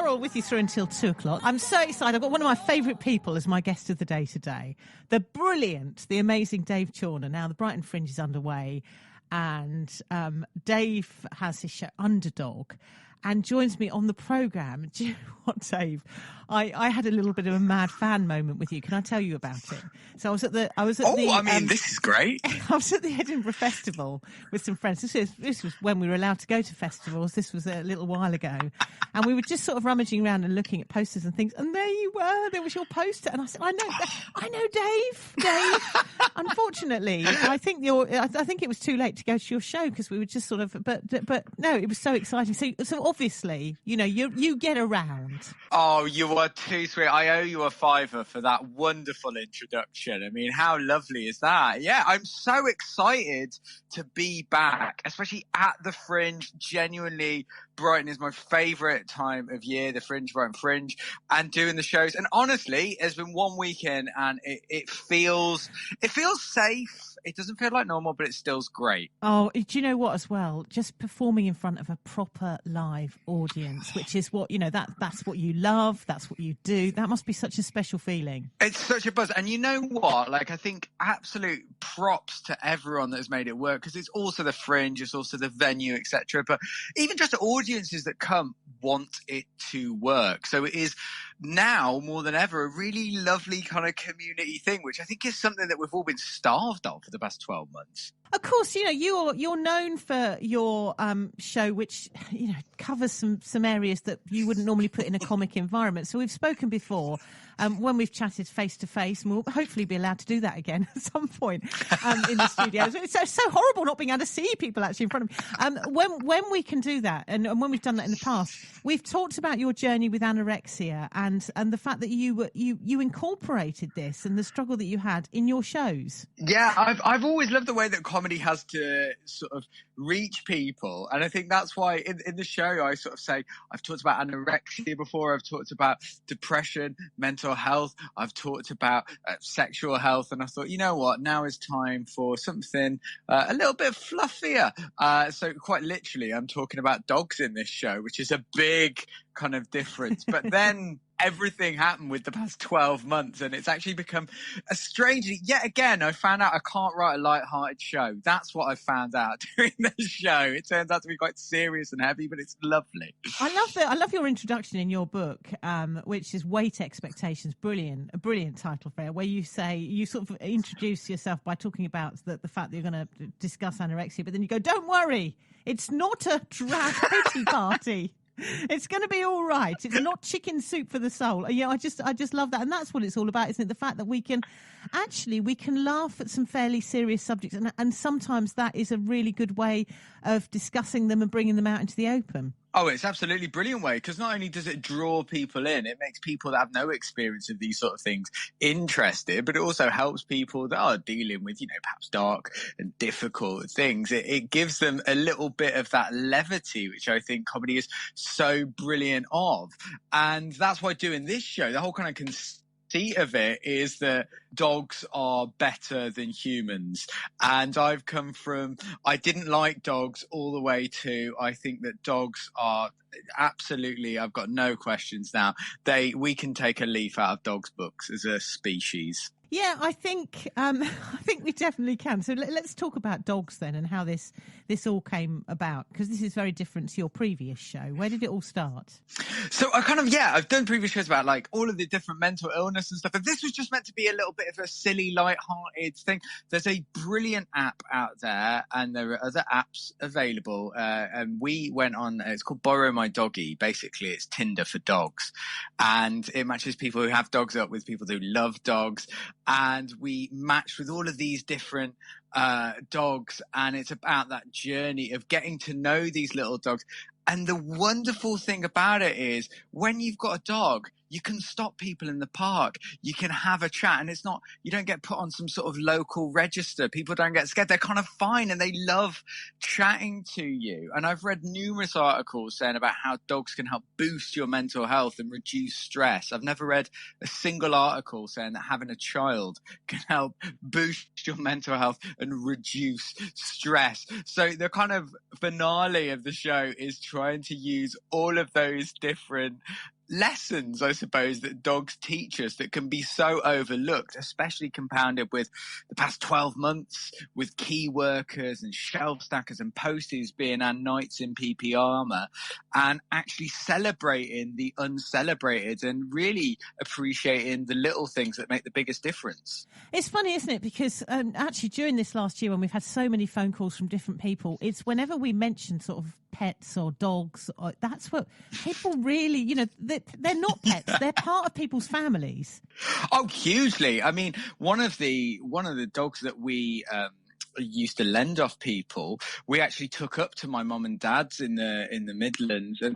Gorrell with you through until 2 o'clock. I'm so excited. I've got one of my favourite people as my guest of the day today. The brilliant, the amazing Dave Chawner. Now, the Brighton Fringe is underway, and Dave has his show Underdog and joins me on the programme. Do you know what, Dave? I had a little bit of a mad fan moment with you. Can I tell you about it? So I was at the this is great. I was at the Edinburgh Festival with some friends. This was when we were allowed to go to festivals. This was a little while ago. And we were just sort of rummaging around and looking at posters and things. And there you were. There was your poster. And I said, I know Dave. Unfortunately, I think it was too late to go to your show because we were just sort of, but no, it was so exciting. So obviously, you know, you get around. Oh, you are too sweet. I owe you a fiver for that wonderful introduction. I mean, how lovely is that? Yeah, I'm so excited to be back, especially at the Fringe. Genuinely, Brighton is my favourite time of year, the Fringe, Brighton Fringe, and doing the shows. And honestly, it's been one weekend and it feels safe. It doesn't feel like normal, but it still's great. Oh, do you know what as well? Just performing in front of a proper live audience, which is what, you know, that's what you love. That's what you do. That must be such a special feeling. It's such a buzz. And you know what? Like, I think absolute props to everyone that has made it work, because it's also the Fringe, it's also the venue, etc. But even just the audiences that come want it to work. So it is now more than ever a really lovely kind of community thing, which I think is something that we've all been starved of for the past 12 months. Of course, you know, you're known for your show, which, you know, covers some areas that you wouldn't normally put in a comic environment. So we've spoken before when we've chatted face to face, and we'll hopefully be allowed to do that again at some point in the studios. It's so horrible not being able to see people actually in front of me. When we can do that, and when we've done that in the past, we've talked about your journey with anorexia and the fact that you incorporated this and the struggle that you had in your shows. Yeah, I've always loved the way that comedy has to sort of reach people, and I think that's why in the show I sort of say I've talked about anorexia before, I've talked about depression, mental health, I've talked about sexual health, and I thought, you know what, now is time for something a little bit fluffier. So quite literally, I'm talking about dogs in this show, which is a big kind of difference. But then everything happened with the past 12 months, and it's actually become a strange, yet again, I found out I can't write a light-hearted show. That's what I found out during the show. It turns out to be quite serious and heavy, but it's lovely. I love your introduction in your book, which is Weight Expectations. A brilliant title for it, where you say, you sort of introduce yourself by talking about the fact that you're going to discuss anorexia, but then you go, don't worry, it's not a drag pity party. It's going to be all right. It's not chicken soup for the soul. Yeah, I just love that, and that's what it's all about, isn't it? The fact that we can laugh at some fairly serious subjects, and sometimes that is a really good way of discussing them and bringing them out into the open. Oh, it's absolutely brilliant way, because not only does it draw people in, it makes people that have no experience of these sort of things interested, but it also helps people that are dealing with, you know, perhaps dark and difficult things. It gives them a little bit of that levity, which I think comedy is so brilliant of. And that's why doing this show, the whole kind of conceit of it is that dogs are better than humans. And I've come from, I didn't like dogs, all the way to, I think that dogs are absolutely, I've got no questions now. We can take a leaf out of dogs' books as a species. Yeah, I think we definitely can. So let's talk about dogs then, and how this all came about, because this is very different to your previous show. Where did it all start? So I've done previous shows about like all of the different mental illness and stuff, but this was just meant to be a little bit of a silly, light-hearted thing. There's a brilliant app out there, and there are other apps available, and we went on, it's called Borrow My Doggy. Basically, it's Tinder for dogs, and it matches people who have dogs up with people who love dogs. And we matched with all of these different dogs, and it's about that journey of getting to know these little dogs. And the wonderful thing about it is, when you've got a dog, you can stop people in the park. You can have a chat, and it's not, you don't get put on some sort of local register. People don't get scared. They're kind of fine, and they love chatting to you. And I've read numerous articles saying about how dogs can help boost your mental health and reduce stress. I've never read a single article saying that having a child can help boost your mental health and reduce stress. So the kind of finale of the show is trying to use all of those different lessons, I suppose, that dogs teach us that can be so overlooked, especially compounded with the past 12 months with key workers and shelf stackers and posties being our knights in PP armour, and actually celebrating the uncelebrated and really appreciating the little things that make the biggest difference. It's funny, isn't it? Because actually during this last year when we've had so many phone calls from different people, it's whenever we mention sort of pets or dogs, that's what people really, you know, they're not pets. They're part of people's families. Oh, hugely. I mean, one of the dogs that we used to lend off people, we actually took up to my mum and dad's in the Midlands, and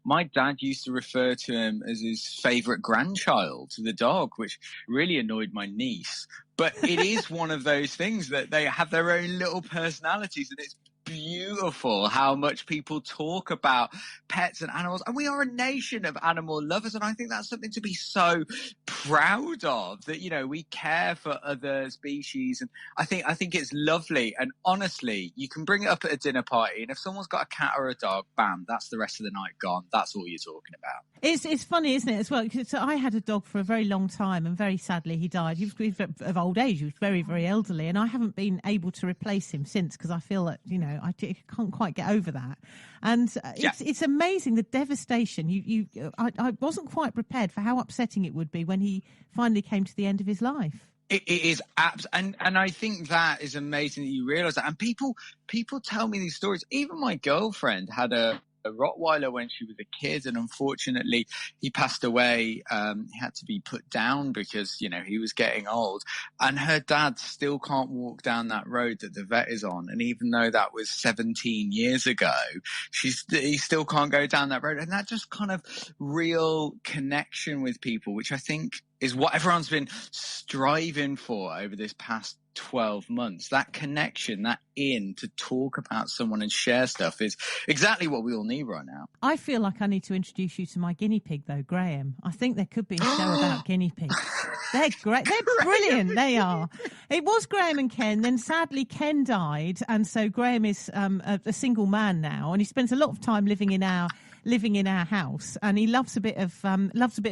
my dad used to refer to him as his favourite grandchild, the dog, which really annoyed my niece. But it is one of those things that they have their own little personalities, and it's beautiful how much people talk about pets and animals, and we are a nation of animal lovers, and I think that's something to be so proud of, that, you know, we care for other species. And I think it's lovely, and honestly, you can bring it up at a dinner party, and if someone's got a cat or a dog, bam, that's the rest of the night gone. That's all you're talking about. It's funny, isn't it, as well? So I had a dog for a very long time, and very sadly he died. He was of old age. He was very, very elderly, and I haven't been able to replace him since, because I feel that, you know, I can't quite get over that. And it's amazing the devastation. I wasn't quite prepared for how upsetting it would be when he finally came to the end of his life. It is and I think that is amazing that you realise that. And people tell me these stories. Even my girlfriend had a Rottweiler when she was a kid, and unfortunately he passed away. He had to be put down because, you know, he was getting old, and her dad still can't walk down that road that the vet is on. And even though that was 17 years ago, he still can't go down that road. And that just kind of real connection with people, which I think is what everyone's been striving for over this past 12 months. That connection, that to talk about someone and share stuff is exactly what we all need right now. I feel like I need to introduce you to my guinea pig, though, Graham. I think there could be a show about guinea pigs. They're great. They're brilliant. They are. It was Graham and Ken. Then sadly Ken died, and so Graham is a single man now, and he spends a lot of time living in our house, and he loves a bit of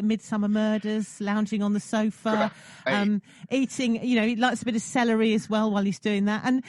Midsummer Murders, lounging on the sofa, eating. You know, he likes a bit of celery as well while he's doing that. And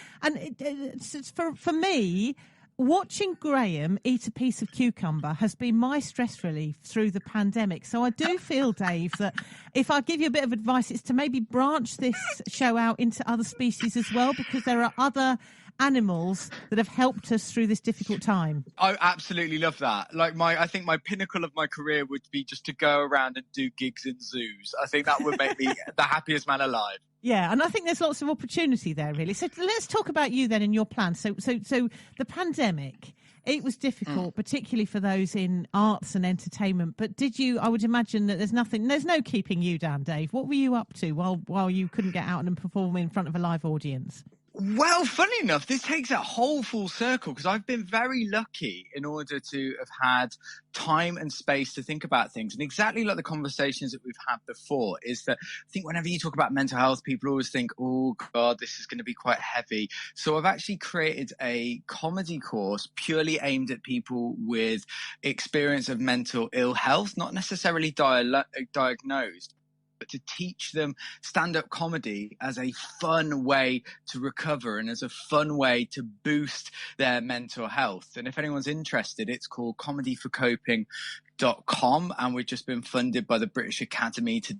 for me, watching Graham eat a piece of cucumber has been my stress relief through the pandemic. So I do feel, Dave, that if I give you a bit of advice, it's to maybe branch this show out into other species as well, because there are other animals that have helped us through this difficult time. I absolutely love that. Like I think my pinnacle of my career would be just to go around and do gigs in zoos. I think that would make me the happiest man alive. Yeah, and I think there's lots of opportunity there, really. So let's talk about you then and your plan. So the pandemic, it was difficult, particularly for those in arts and entertainment. But I would imagine that there's no keeping you down, Dave. What were you up to while you couldn't get out and perform in front of a live audience? Well, funny enough, this takes a whole full circle, because I've been very lucky in order to have had time and space to think about things. And exactly like the conversations that we've had before, is that I think whenever you talk about mental health, people always think, oh God, this is going to be quite heavy. So I've actually created a comedy course purely aimed at people with experience of mental ill health, not necessarily diagnosed, but to teach them stand-up comedy as a fun way to recover and as a fun way to boost their mental health. And if anyone's interested, it's called comedyforcoping.com, and we've just been funded by the British Academy to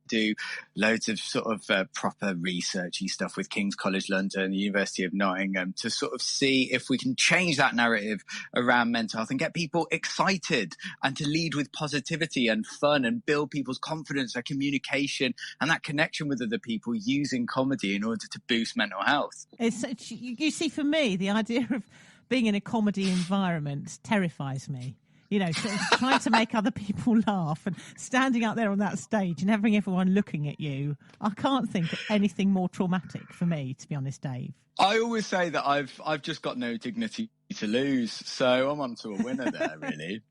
do loads of sort of proper researchy stuff with King's College London and the University of Nottingham to sort of see if we can change that narrative around mental health and get people excited, and to lead with positivity and fun and build people's confidence, their communication and that connection with other people using comedy in order to boost mental health. You see, for me, the idea of being in a comedy environment terrifies me. You know, sort of trying to make other people laugh and standing out there on that stage and having everyone looking at you. I can't think of anything more traumatic for me, to be honest, Dave. I always say that I've just got no dignity to lose, so I'm on to a winner there, really.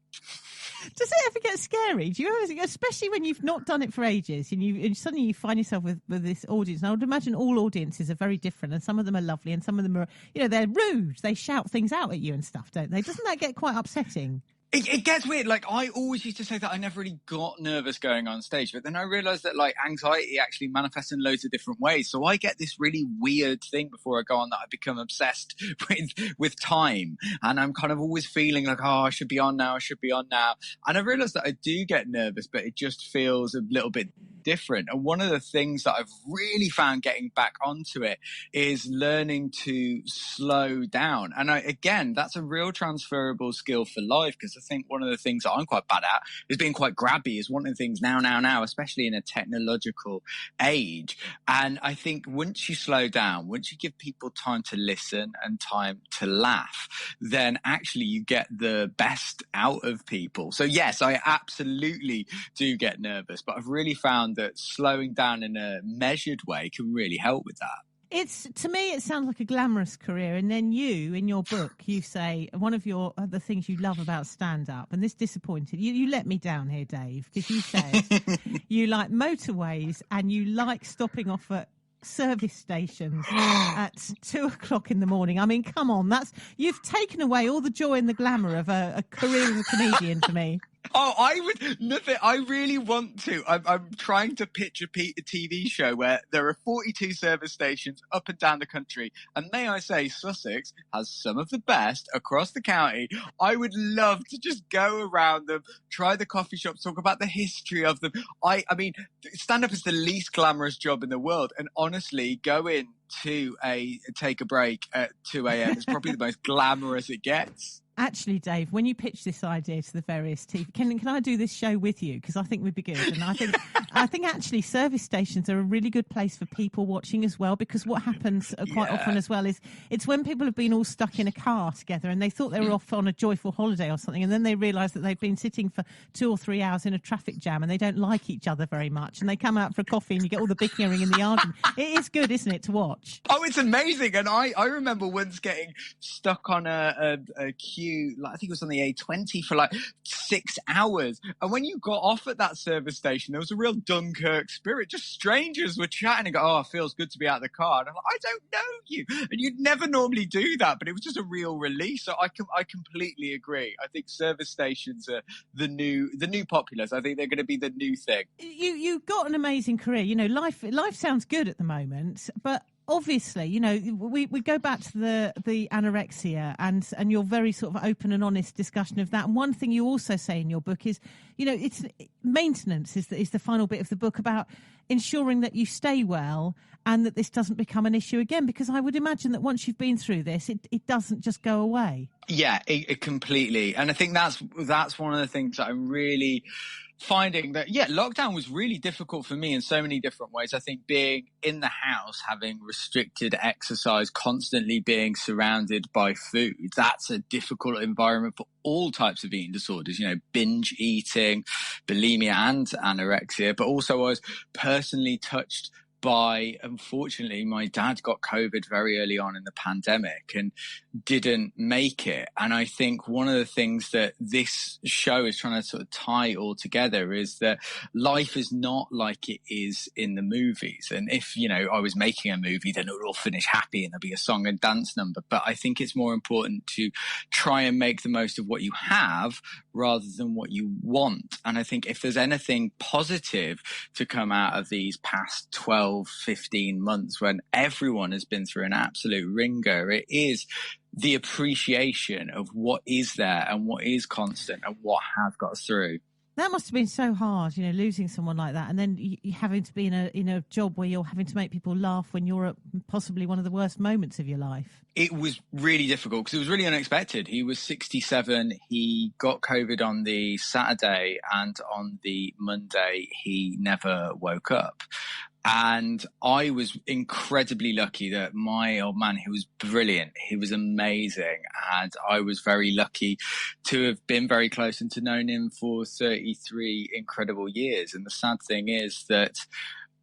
Does it ever get scary? Do you ever, especially when you've not done it for ages, and suddenly you find yourself with this audience? And I would imagine all audiences are very different, and some of them are lovely, and some of them are, they're rude. They shout things out at you and stuff, don't they? Doesn't that get quite upsetting? It gets weird. Like, I always used to say that I never really got nervous going on stage, but then I realized that, like, anxiety actually manifests in loads of different ways. So I get this really weird thing before I go on that I become obsessed with time. And I'm kind of always feeling like, oh, I should be on now. And I realized that I do get nervous, but it just feels a little bit different. And one of the things that I've really found getting back onto it is learning to slow down. And again, that's a real transferable skill for life, because I think one of the things that I'm quite bad at is being quite grabby, is wanting things now, especially in a technological age. And I think once you slow down, once you give people time to listen and time to laugh, then actually you get the best out of people. So yes, I absolutely do get nervous, but I've really found that slowing down in a measured way can really help with that. To me, it sounds like a glamorous career. And then you, in your book, you say one of the things you love about stand-up, and this disappointed you let me down here, Dave, because you said you like motorways and you like stopping off at service stations at 2:00 in the morning. I mean, come on, you've taken away all the joy and the glamour of a career as a comedian for me. Oh, I really want to. I'm trying to pitch a TV show where there are 42 service stations up and down the country. And may I say, Sussex has some of the best across the county. I would love to just go around them, try the coffee shops, talk about the history of them. I mean, stand-up is the least glamorous job in the world. And honestly, go in to take a break at 2 a.m. is probably the most glamorous it gets. Actually, Dave, when you pitch this idea to the various TV, can I do this show with you? Because I think we'd be good. And I think actually service stations are a really good place for people watching as well. Because what happens quite often as well is it's when people have been all stuck in a car together and they thought they were off on a joyful holiday or something, and then they realise that they've been sitting for 2 or 3 hours in a traffic jam and they don't like each other very much, and they come out for a coffee and you get all the bickering and the argument. It is good, isn't it, to watch? Oh, it's amazing. And I remember once getting stuck on a queue, like I think it was on the A20 for like 6 hours. And when you got off at that service station, there was a real Dunkirk spirit. Just strangers were chatting and go, oh, it feels good to be out of the car. And I'm like, I don't know you. And you'd never normally do that, but it was just a real release. So I completely agree. I think service stations are the new populace. I think they're going to be the new thing. You've got an amazing career. Life sounds good at the moment, but obviously, we go back to the anorexia and your very sort of open and honest discussion of that. And one thing you also say in your book is, it's maintenance is the final bit of the book, about ensuring that you stay well and that this doesn't become an issue again. Because I would imagine that once you've been through this, it doesn't just go away. Yeah, it completely. And I think that's one of the things that I'm really finding, that lockdown was really difficult for me in so many different ways. I think being in the house, having restricted exercise, constantly being surrounded by food, that's a difficult environment for all types of eating disorders, binge eating, bulimia and anorexia. But also I was personally touched by, unfortunately, my dad got COVID very early on in the pandemic and didn't make it. And I think one of the things that this show is trying to sort of tie all together is that life is not like it is in the movies. And if, I was making a movie, then it would all finish happy and there'll be a song and dance number. But I think it's more important to try and make the most of what you have rather than what you want. And I think if there's anything positive to come out of these past 15 months when everyone has been through an absolute ringer, it is the appreciation of what is there and what is constant and what has got us through. That must have been so hard, losing someone like that, and then you having to be in a job where you're having to make people laugh when you're at possibly one of the worst moments of your life. It was really difficult because it was really unexpected. He was 67. He got COVID on the Saturday, and on the Monday, he never woke up. And I was incredibly lucky that my old man, he was brilliant. He was amazing. And I was very lucky to have been very close and to known him for 33 incredible years. And the sad thing is that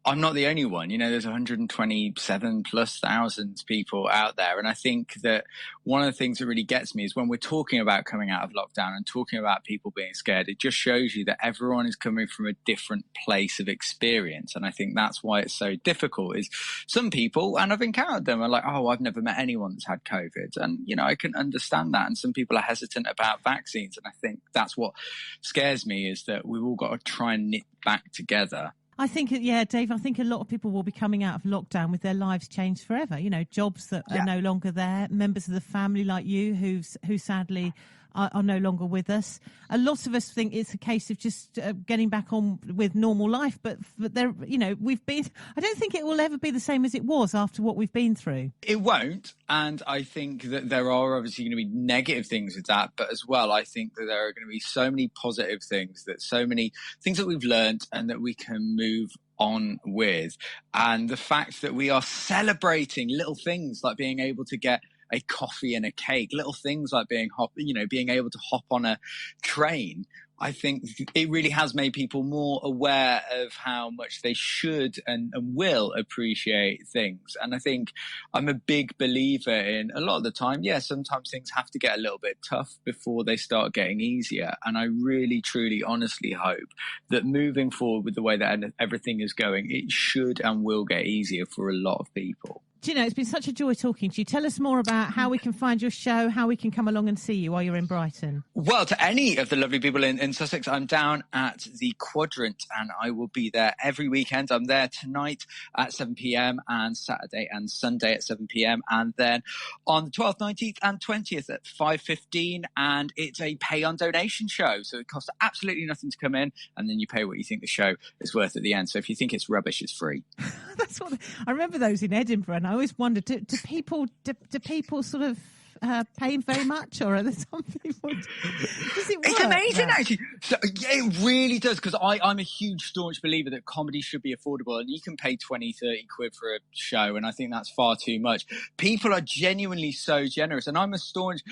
I'm not the only one. There's 127 plus thousand people out there. And I think that one of the things that really gets me is when we're talking about coming out of lockdown and talking about people being scared, it just shows you that everyone is coming from a different place of experience. And I think that's why it's so difficult is some people, and I've encountered them, are like, oh, I've never met anyone that's had COVID. And, I can understand that. And some people are hesitant about vaccines. And I think that's what scares me is that we've all got to try and knit back together. I think, Dave, I think a lot of people will be coming out of lockdown with their lives changed forever. Jobs that are no longer there, members of the family like you who sadly are no longer with us. A lot of us think it's a case of just getting back on with normal life, but there, we've been. I don't think it will ever be the same as it was after what we've been through. It won't, and I think that there are obviously going to be negative things with that, but as well, I think that there are going to be so many positive things, so many things that we've learned and that we can move on with, and the fact that we are celebrating little things like being able to get a coffee and a cake, little things like being able to hop on a train. I think it really has made people more aware of how much they should and will appreciate things. And I think I'm a big believer in a lot of the time, sometimes things have to get a little bit tough before they start getting easier. And I really, truly, honestly hope that moving forward with the way that everything is going, it should and will get easier for a lot of people. Do you know, it's been such a joy talking to you. Tell us more about how we can find your show, how we can come along and see you while you're in Brighton. Well, to any of the lovely people in Sussex, I'm down at the Quadrant and I will be there every weekend. I'm there tonight at 7 p.m. and Saturday and Sunday at 7 p.m. and then on the 12th, 19th and 20th at 5:15, and it's a pay on donation show. So it costs absolutely nothing to come in, and then you pay what you think the show is worth at the end. So if you think it's rubbish, it's free. That's what I remember those in Edinburgh, and I always wondered, do people sort of pay very much, or are there some people? Does it work? It's amazing, actually. So, it really does, because I'm a huge staunch believer that comedy should be affordable, and you can pay 20, 30 quid for a show, and I think that's far too much. People are genuinely so generous, and I'm a staunch.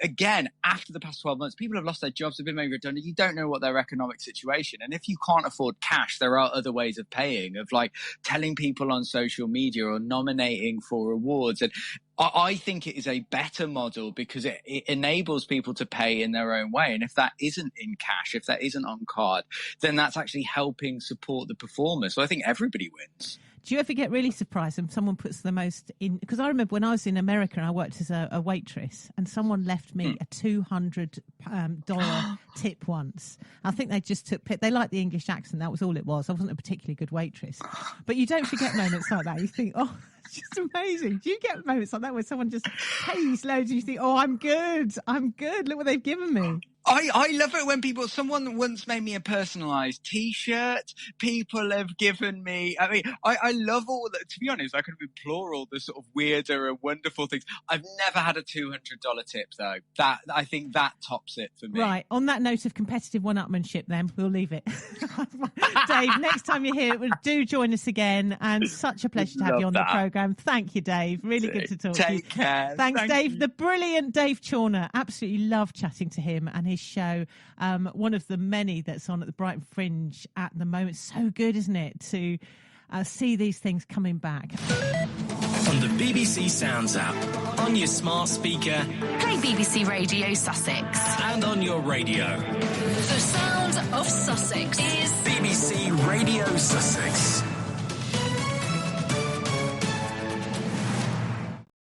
Again, after the past 12 months, people have lost their jobs, have been made redundant. You don't know what their economic situation, and if you can't afford cash, there are other ways of paying, of like telling people on social media or nominating for awards. And I think it is a better model because it enables people to pay in their own way. And if that isn't in cash, if that isn't on card, then that's actually helping support the performer. So I think everybody wins. Do you ever get really surprised when someone puts the most in? Because I remember when I was in America and I worked as a waitress, and someone left me a $200 tip once. I think they just they liked the English accent. That was all it was. I wasn't a particularly good waitress. But you don't forget moments like that. You think, oh, it's just amazing. Do you get moments like that where someone just pays loads and you think, oh, I'm good. Look what they've given me. I love it when someone once made me a personalised T-shirt. People have given me, I love all that. To be honest, I could implore all the sort of weirder and wonderful things. I've never had a $200 tip, though. I think that tops it for me. Right. On that note of competitive one-upmanship, then, we'll leave it. Dave, next time you're here, do join us again. And such a pleasure to have you on the programme. Thank you, Dave. Really good to talk to you. Take care. Thanks, Dave. The brilliant Dave Chawner. Absolutely love chatting to him and his show, one of the many that's on at the Brighton Fringe at the moment. So good, isn't it, to see these things coming back. On the BBC Sounds app, on your smart speaker, play BBC Radio Sussex, and on your radio. The sound of Sussex is BBC Radio Sussex.